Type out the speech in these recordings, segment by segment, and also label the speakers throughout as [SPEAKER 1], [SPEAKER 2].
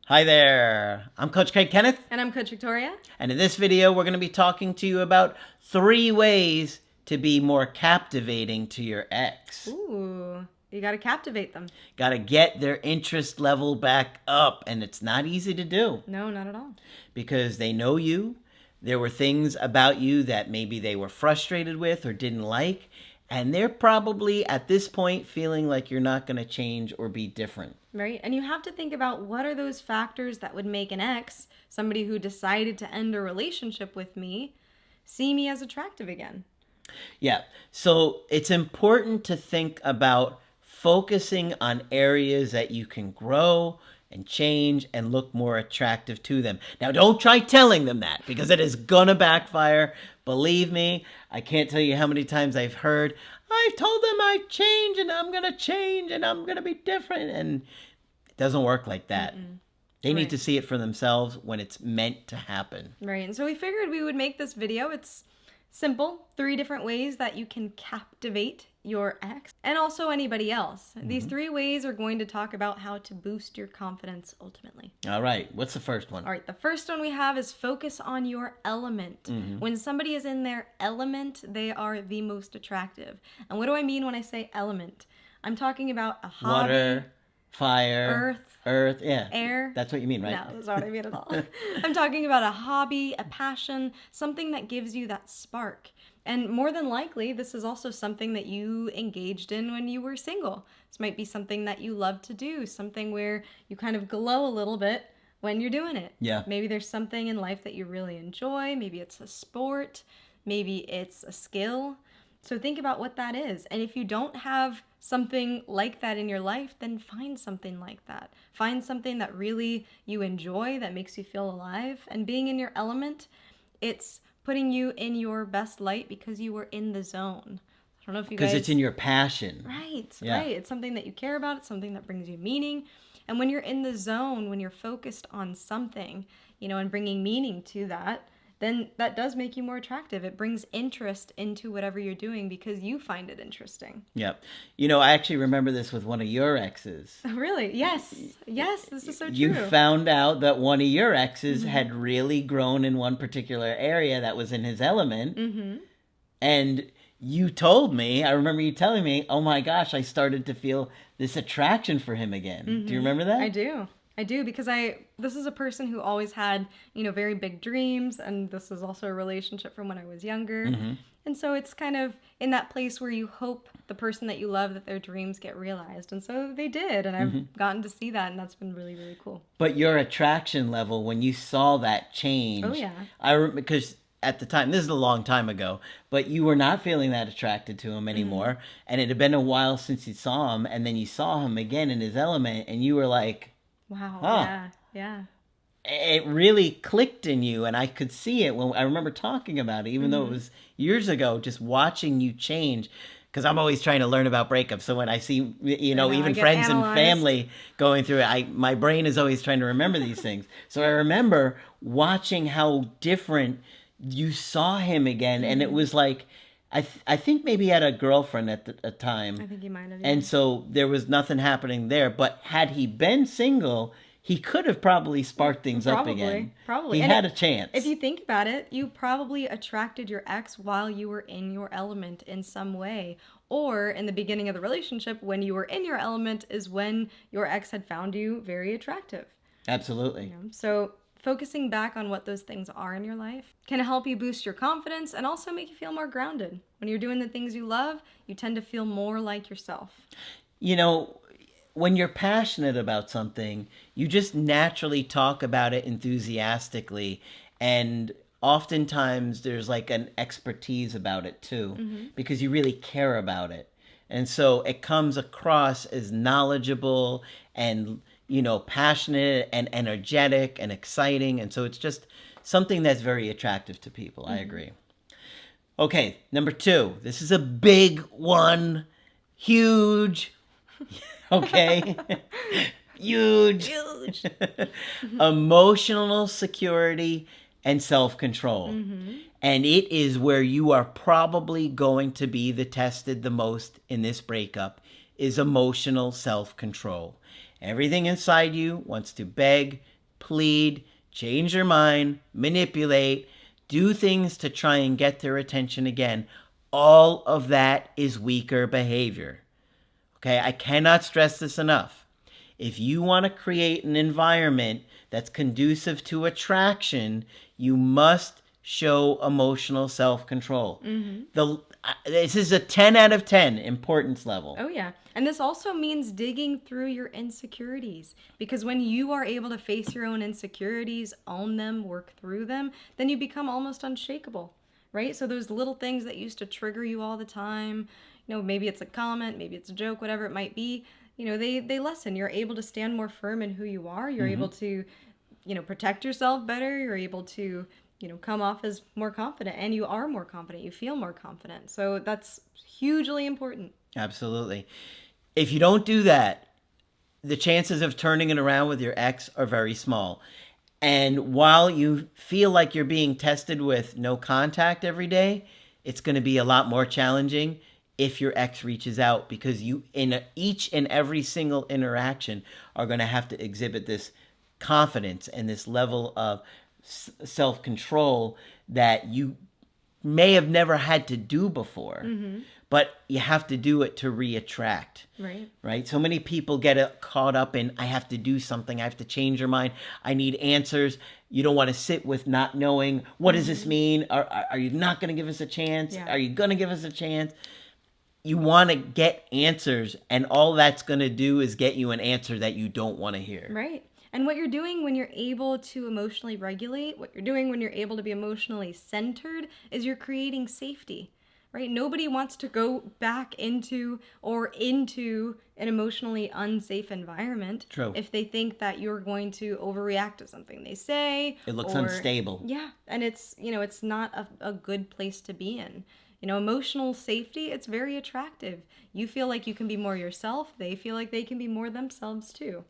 [SPEAKER 1] Hi there, I'm Coach Kenneth,
[SPEAKER 2] And I'm Coach Victoria.
[SPEAKER 1] and in this video we're going to be talking to you about 3 ways to be more captivating to your ex.
[SPEAKER 2] Ooh, you gotta captivate them.
[SPEAKER 1] Got to get their interest level back up, and it's not easy to do
[SPEAKER 2] No, not at all.
[SPEAKER 1] because they know you. There were things about you that maybe they were frustrated with or didn't like, and they're probably at this point feeling like you're not going to change or be different.
[SPEAKER 2] Right? And you have to think about what are those factors that would make an ex, somebody who decided to end a relationship with me, see me as attractive again.
[SPEAKER 1] Yeah. So it's important to think about focusing on areas that you can grow and change and look more attractive to them. Now, don't try telling them that because it is going to backfire. Believe me, I can't tell you how many times I've heard, I've told them I've changed and I'm going to change and I'm going to be different. And it doesn't work like that. They need
[SPEAKER 2] Right.
[SPEAKER 1] to see it for themselves when it's meant to happen.
[SPEAKER 2] Right. And so we figured we would make this video. It's simple, 3 different ways that you can captivate your ex and also anybody else. These 3 ways are going to talk about how to boost your confidence ultimately.
[SPEAKER 1] All right. What's the first one?
[SPEAKER 2] All right, the first one we have is focus on your element. When somebody is in their element, they are the most attractive. And what do I mean when I say element? I'm talking about a hobby,
[SPEAKER 1] Water, fire, earth, yeah.
[SPEAKER 2] air.
[SPEAKER 1] That's what you mean, right?
[SPEAKER 2] No, that's not what I mean at all. I'm talking about a hobby, a passion, something that gives you that spark. And more than likely, this is also something that you engaged in when you were single. This might be something that you love to do, something where you kind of glow a little bit when you're doing it.
[SPEAKER 1] Yeah.
[SPEAKER 2] Maybe there's something in life that you really enjoy. Maybe it's a sport. Maybe it's a skill. So think about what that is. And if you don't have something like that in your life, then find something like that. Find something that really you enjoy, that makes you feel alive. And being in your element, it's putting you in your best light because you were in the zone. I don't know if you guys...
[SPEAKER 1] Because it's in your passion.
[SPEAKER 2] Right,
[SPEAKER 1] Yeah.
[SPEAKER 2] right. It's something that you care about. It's something that brings you meaning. And when you're in the zone, when you're focused on something, and bringing meaning to that, then that does make you more attractive. It brings interest into whatever you're doing because you find it interesting.
[SPEAKER 1] Yeah. I actually remember this with one of your exes.
[SPEAKER 2] Really? Yes. Yes, this is so true.
[SPEAKER 1] You found out that one of your exes had really grown in one particular area that was in his element. And you told me, I remember you telling me, oh my gosh, I started to feel this attraction for him again. Do you remember that?
[SPEAKER 2] I do because this is a person who always had, very big dreams, and this is also a relationship from when I was younger. And so it's kind of in that place where you hope the person that you love, that their dreams get realized. And so they did, and I've gotten to see that, and that's been really, really cool.
[SPEAKER 1] But your attraction level, when you saw that change,
[SPEAKER 2] Oh, yeah.
[SPEAKER 1] because at the time, this is a long time ago, but you were not feeling that attracted to him anymore. And it had been a while since you saw him, and then you saw him again in his element, and you were like,
[SPEAKER 2] Wow.
[SPEAKER 1] Huh.
[SPEAKER 2] Yeah.
[SPEAKER 1] it really clicked in you, and I could see it when I remember talking about it, even though it was years ago, just watching you change. Because I'm always trying to learn about breakups. So when I see,
[SPEAKER 2] I
[SPEAKER 1] even
[SPEAKER 2] get
[SPEAKER 1] friends
[SPEAKER 2] analyzed.
[SPEAKER 1] and family going through it, my brain is always trying to remember these things. So I remember watching how different you saw him again, and it was like, I think maybe he had a girlfriend at the time.
[SPEAKER 2] I think he might have.
[SPEAKER 1] And so there was nothing happening there. But had he been single, he could have probably sparked things up again.
[SPEAKER 2] Probably.
[SPEAKER 1] He
[SPEAKER 2] And
[SPEAKER 1] had a chance.
[SPEAKER 2] If you think about it, you probably attracted your ex while you were in your element in some way. Or in the beginning of the relationship, when you were in your element is when your ex had found you very attractive.
[SPEAKER 1] Absolutely.
[SPEAKER 2] So focusing back on what those things are in your life can help you boost your confidence and also make you feel more grounded. When you're doing the things you love, you tend to feel more like yourself.
[SPEAKER 1] When you're passionate about something, you just naturally talk about it enthusiastically. And oftentimes there's like an expertise about it too, because you really care about it. And so it comes across as knowledgeable and, passionate and energetic and exciting. And so it's just something that's very attractive to people. I agree. Okay, number 2. This is a big one. Huge. Okay? Huge. Emotional security and self-control. And it is where you are probably going to be tested the most in this breakup, is emotional self-control. Everything inside you wants to beg, plead, change their mind, manipulate, do things to try and get their attention again. All of that is weaker behavior. Okay, I cannot stress this enough. If you want to create an environment that's conducive to attraction, you must show emotional self-control. This is a 10 out of 10 importance level.
[SPEAKER 2] Oh, yeah. And this also means digging through your insecurities, because when you are able to face your own insecurities, own them, work through them, then you become almost unshakable, right? So those little things that used to trigger you all the time, maybe it's a comment, maybe it's a joke, whatever it might be, they lessen. You're able to stand more firm in who you are. You're able to, protect yourself better. You're able to, come off as more confident, and you are more confident. You feel more confident. So that's hugely important.
[SPEAKER 1] Absolutely. If you don't do that, the chances of turning it around with your ex are very small. And while you feel like you're being tested with no contact every day, it's going to be a lot more challenging if your ex reaches out, because you, in each and every single interaction, are going to have to exhibit this confidence and this level of self-control that you may have never had to do before. But you have to do it to re-attract. Right? So many people get caught up in, I have to do something. I have to change your mind. I need answers. You don't want to sit with not knowing, what does this mean? Are you not going to give us a chance?
[SPEAKER 2] Yeah.
[SPEAKER 1] Are you going to give us a chance? You want to get answers, and all that's going to do is get you an answer that you don't want to hear.
[SPEAKER 2] Right. And what you're doing when you're able to emotionally regulate, what you're doing when you're able to be emotionally centered, is you're creating safety. Right? Nobody wants to go back into an emotionally unsafe environment.
[SPEAKER 1] True.
[SPEAKER 2] If they think that you're going to overreact to something they say.
[SPEAKER 1] It looks unstable.
[SPEAKER 2] Yeah. And it's not a good place to be in. Emotional safety, it's very attractive. You feel like you can be more yourself. They feel like they can be more themselves too.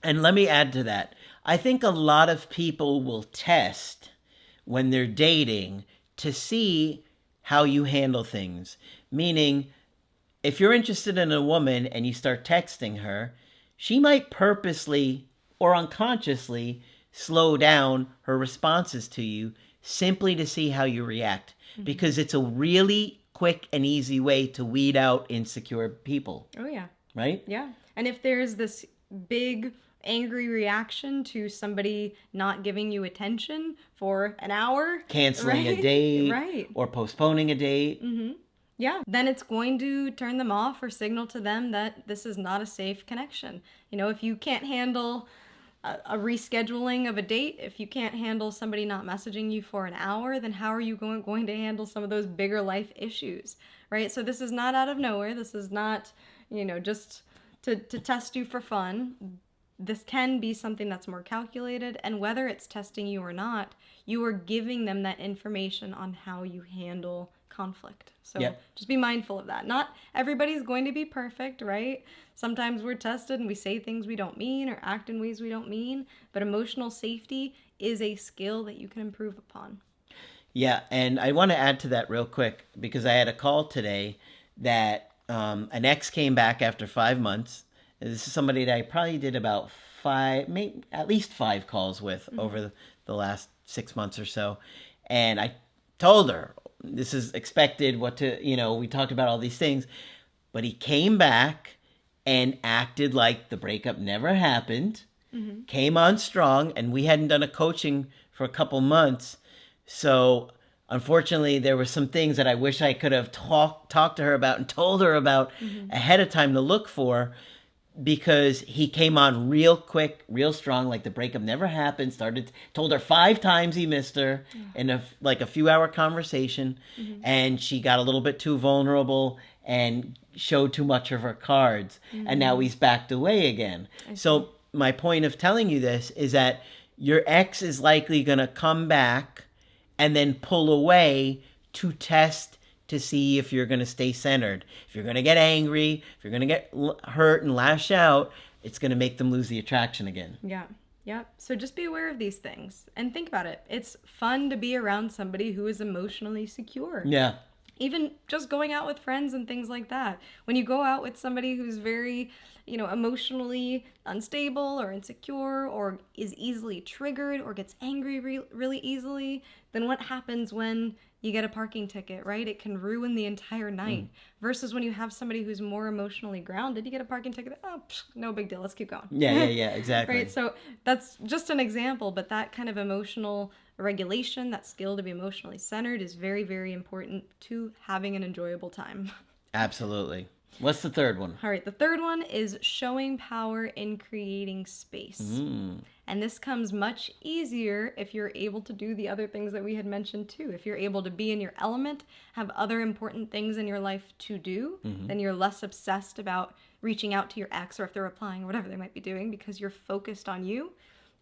[SPEAKER 1] And let me add to that. I think a lot of people will test when they're dating to see how you handle things. Meaning, if you're interested in a woman and you start texting her, she might purposely or unconsciously slow down her responses to you simply to see how you react. Because it's a really quick and easy way to weed out insecure people.
[SPEAKER 2] Oh, yeah.
[SPEAKER 1] Right?
[SPEAKER 2] Yeah. And if there's this big angry reaction to somebody not giving you attention for an hour,
[SPEAKER 1] canceling
[SPEAKER 2] right?
[SPEAKER 1] a date,
[SPEAKER 2] Right.
[SPEAKER 1] or postponing a date.
[SPEAKER 2] Yeah, then it's going to turn them off or signal to them that this is not a safe connection. If you can't handle a rescheduling of a date, if you can't handle somebody not messaging you for an hour, then how are you going to handle some of those bigger life issues, right? So this is not out of nowhere. This is not, just to test you for fun. This can be something that's more calculated, and whether it's testing you or not, you are giving them that information on how you handle conflict. So just be mindful of that. Not everybody's going to be perfect, right? Sometimes we're tested and we say things we don't mean or act in ways we don't mean, but emotional safety is a skill that you can improve upon.
[SPEAKER 1] Yeah, and I want to add to that real quick, because I had a call today that an ex came back after 5 months. This is somebody that I probably did about at least five calls with over the last 6 months or so. And I told her, this is expected, we talked about all these things. But he came back and acted like the breakup never happened, came on strong, and we hadn't done a coaching for a couple months. So unfortunately, there were some things that I wish I could have talked to her about and told her about ahead of time to look for, because he came on real quick, real strong, like the breakup never happened, told her 5 times he missed her in a few hour conversation, and she got a little bit too vulnerable and showed too much of her cards, and now he's backed away again. So my point of telling you this is that your ex is likely going to come back and then pull away to test to see if you're going to stay centered. If you're going to get angry, if you're going to get hurt and lash out, it's going to make them lose the attraction again.
[SPEAKER 2] Yeah. So just be aware of these things and think about it. It's fun to be around somebody who is emotionally secure.
[SPEAKER 1] Yeah.
[SPEAKER 2] Even just going out with friends and things like that. When you go out with somebody who's very, emotionally unstable or insecure or is easily triggered or gets angry really easily, then what happens when you get a parking ticket, right? It can ruin the entire night. Versus when you have somebody who's more emotionally grounded, you get a parking ticket, oh, no big deal, let's keep going.
[SPEAKER 1] Yeah, exactly.
[SPEAKER 2] Right? So that's just an example, but that kind of emotional regulation, that skill to be emotionally centered, is very, very important to having an enjoyable time.
[SPEAKER 1] Absolutely. What's the third one?
[SPEAKER 2] All right, the third one is showing power in creating space. And this comes much easier if you're able to do the other things that we had mentioned too. If you're able to be in your element, have other important things in your life to do, then you're less obsessed about reaching out to your ex, or if they're replying or whatever they might be doing, because you're focused on you.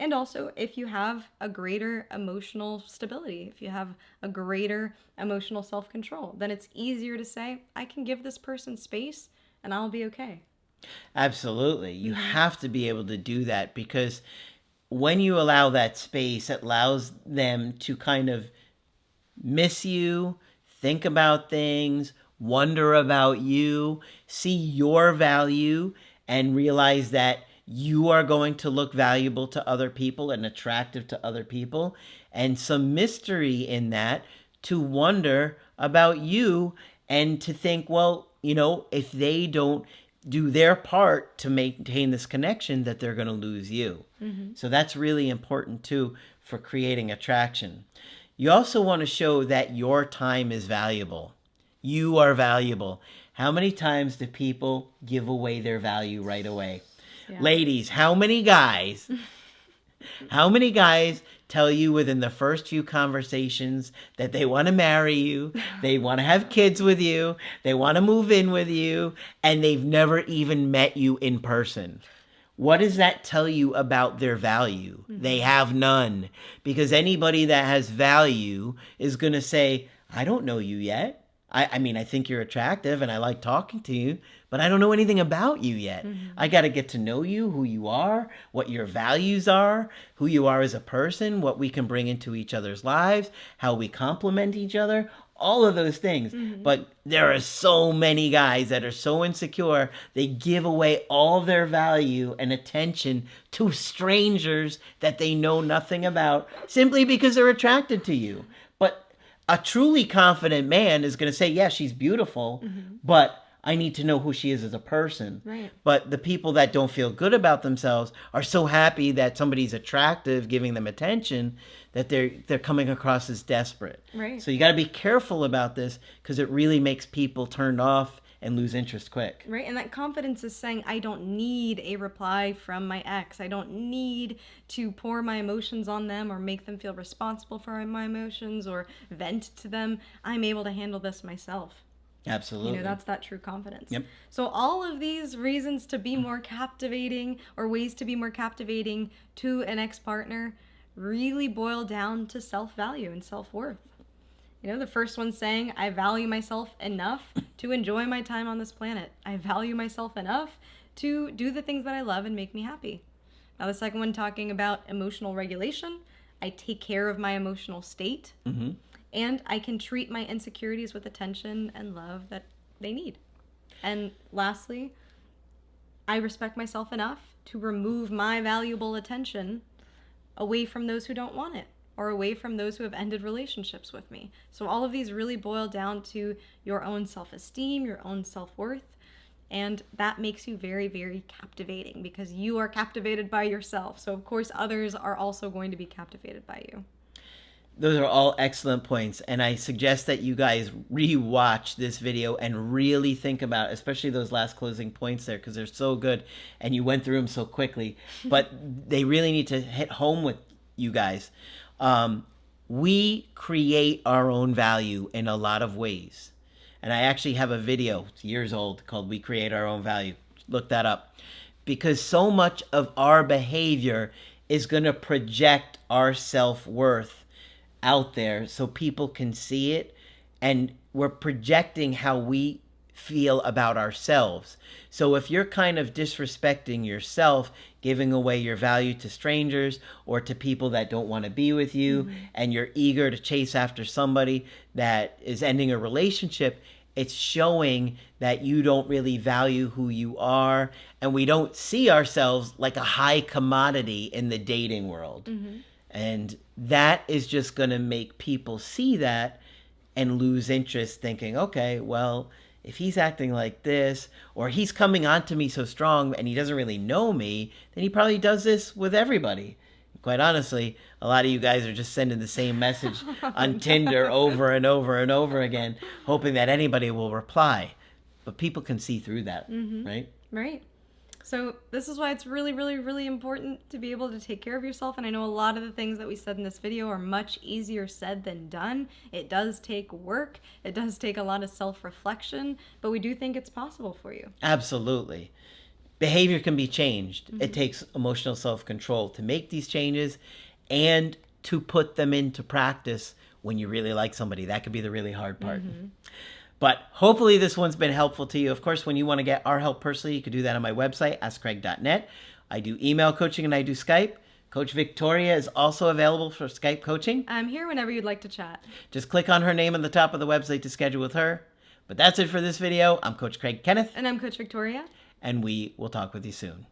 [SPEAKER 2] And also, if you have a greater emotional stability, if you have a greater emotional self-control, then it's easier to say, I can give this person space and I'll be okay.
[SPEAKER 1] Absolutely. You have to be able to do that, because when you allow that space, it allows them to kind of miss you, think about things, wonder about you, see your value, and realize that you are going to look valuable to other people and attractive to other people, and some mystery in that, to wonder about you and to think, well, if they don't do their part to maintain this connection, that they're going to lose you. So that's really important too for creating attraction. You also want to show that your time is valuable. You are valuable. How many times do people give away their value right away? Yeah. Ladies, how many guys tell you within the first few conversations that they want to marry you, they want to have kids with you, they want to move in with you, and they've never even met you in person? What does that tell you about their value? They have none. Because anybody that has value is going to say, I don't know you yet. I mean, I think you're attractive and I like talking to you, but I don't know anything about you yet. I got to get to know you, who you are, what your values are, who you are as a person, what we can bring into each other's lives, how we complement each other, all of those things. But there are so many guys that are so insecure, they give away all of their value and attention to strangers that they know nothing about, simply because they're attracted to you. But a truly confident man is going to say, yeah, she's beautiful, but I need to know who she is as a person.
[SPEAKER 2] Right.
[SPEAKER 1] But the people that don't feel good about themselves are so happy that somebody's attractive, giving them attention, that they're coming across as desperate.
[SPEAKER 2] Right.
[SPEAKER 1] So you got to be careful about this, because it really makes people turned off and lose interest quick.
[SPEAKER 2] Right, and that confidence is saying, I don't need a reply from my ex. I don't need to pour my emotions on them or make them feel responsible for my emotions or vent to them. I'm able to handle this myself.
[SPEAKER 1] Absolutely.
[SPEAKER 2] That's that true confidence.
[SPEAKER 1] Yep.
[SPEAKER 2] So all of these reasons to be more captivating, or ways to be more captivating to an ex-partner, really boil down to self-value and self-worth. The first one's saying, I value myself enough to enjoy my time on this planet. I value myself enough to do the things that I love and make me happy. Now, the second one, talking about emotional regulation. I take care of my emotional state. And I can treat my insecurities with attention and love that they need. And lastly, I respect myself enough to remove my valuable attention away from those who don't want it, or away from those who have ended relationships with me. So all of these really boil down to your own self-esteem, your own self-worth, and that makes you very, very captivating, because you are captivated by yourself. So of course others are also going to be captivated by you.
[SPEAKER 1] Those are all excellent points, and I suggest that you guys re-watch this video and really think about, especially those last closing points there, because they're so good, and you went through them so quickly, but they really need to hit home with you guys. We create our own value in a lot of ways, and I actually have a video, it's years old, called We Create Our Own Value. Look that up, because so much of our behavior is going to project our self-worth out there so people can see it, and we're projecting how we feel about ourselves. So if you're kind of disrespecting yourself, giving away your value to strangers or to people that don't want to be with you, and you're eager to chase after somebody that is ending a relationship, it's showing that you don't really value who you are, and we don't see ourselves like a high commodity in the dating world. And that is just going to make people see that and lose interest, thinking, okay, well, if he's acting like this, or he's coming on to me so strong and he doesn't really know me, then he probably does this with everybody. Quite honestly, a lot of you guys are just sending the same message on Tinder over and over and over again, hoping that anybody will reply. But people can see through that, right?
[SPEAKER 2] Right. So this is why it's really, really, really important to be able to take care of yourself. And I know a lot of the things that we said in this video are much easier said than done. It does take work. It does take a lot of self-reflection, but we do think it's possible for you.
[SPEAKER 1] Absolutely. Behavior can be changed. It takes emotional self-control to make these changes and to put them into practice when you really like somebody. That could be the really hard part. But hopefully this one's been helpful to you. Of course, when you want to get our help personally, you can do that on my website, askcraig.net. I do email coaching and I do Skype. Coach Victoria is also available for Skype coaching.
[SPEAKER 2] I'm here whenever you'd like to chat.
[SPEAKER 1] Just click on her name on the top of the website to schedule with her. But that's it for this video. I'm Coach Craig Kenneth.
[SPEAKER 2] And I'm Coach Victoria.
[SPEAKER 1] And we will talk with you soon.